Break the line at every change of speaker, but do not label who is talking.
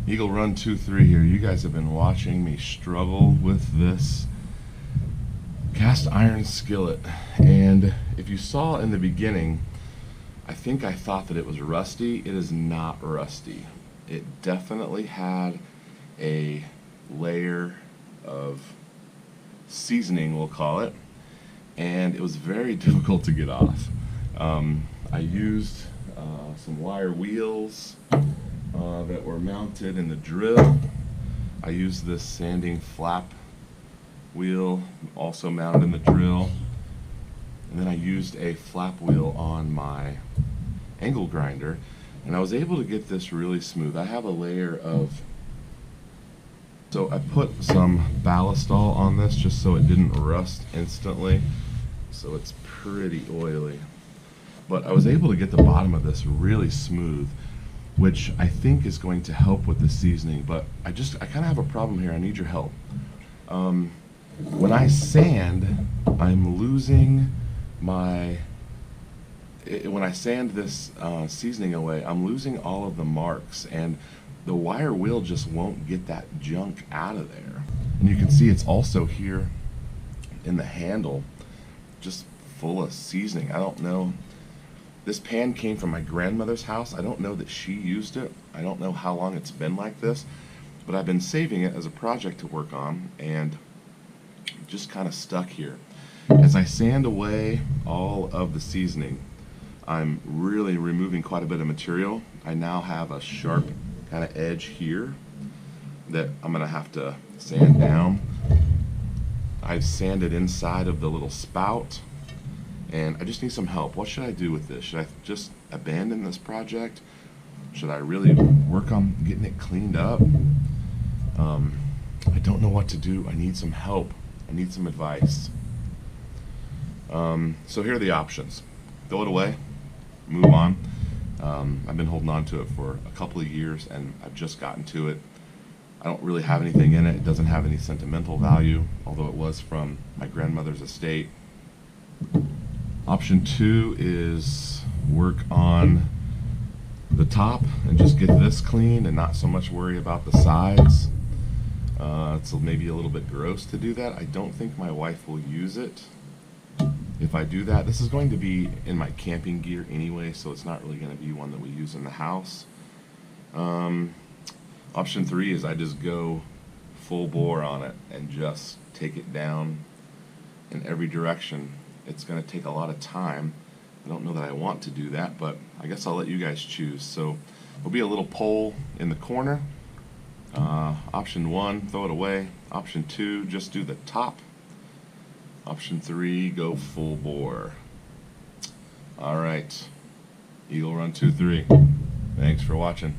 Eagle Run 2-3 here. You guys have been watching me struggle with this cast iron skillet, and if you saw in the beginning, I think I thought that it was rusty. It is not rusty. It definitely had a layer of seasoning, we'll call it, and it was very difficult to get off. I used some wire wheels that were mounted in the drill. I used this sanding flap wheel also mounted in the drill, and then I used a flap wheel on my angle grinder, and I was able to get this really smooth. I have a layer of, so I put some ballistol on this just so it didn't rust instantly, so it's pretty oily. But I was able to get the bottom of this really smooth, which I think is going to help with the seasoning, but I kind of have a problem here. I need your help. When I sand, I'm losing my, when I sand this seasoning away, I'm losing all of the marks, and the wire wheel just won't get that junk out of there. And you can see it's also here in the handle, just full of seasoning. I don't know. This pan came from my grandmother's house. I don't know that she used it. I don't know how long it's been like this, but I've been saving it as a project to work on, and just kind of stuck here. As I sand away all of the seasoning, I'm really removing quite a bit of material. I now have a sharp kind of edge here that I'm going to have to sand down. I've sanded inside of the little spout, and I just need some help. What should I do with this? Should I just abandon this project? Should I really work on getting it cleaned up? I don't know what to do. I need some help. I need some advice. So here are the options. Throw it away, move on. I've been holding on to it for a couple of years, and I've just gotten to it. I don't really have anything in it. It doesn't have any sentimental value, although it was from my grandmother's estate. Option 2 is work on the top and just get this clean and not so much worry about the sides. It's maybe a little bit gross to do that. I don't think my wife will use it if I do that. This is going to be in my camping gear anyway, so it's not really going to be one that we use in the house. Option 3 is I just go full bore on it and just take it down in every direction. It's going to take a lot of time. I don't know that I want to do that, but I guess I'll let you guys choose. So there'll be a little pole in the corner. Option 1, throw it away. Option 2, just do the top. Option 3, go full bore. All right, Eagle Run 2-3. Thanks for watching.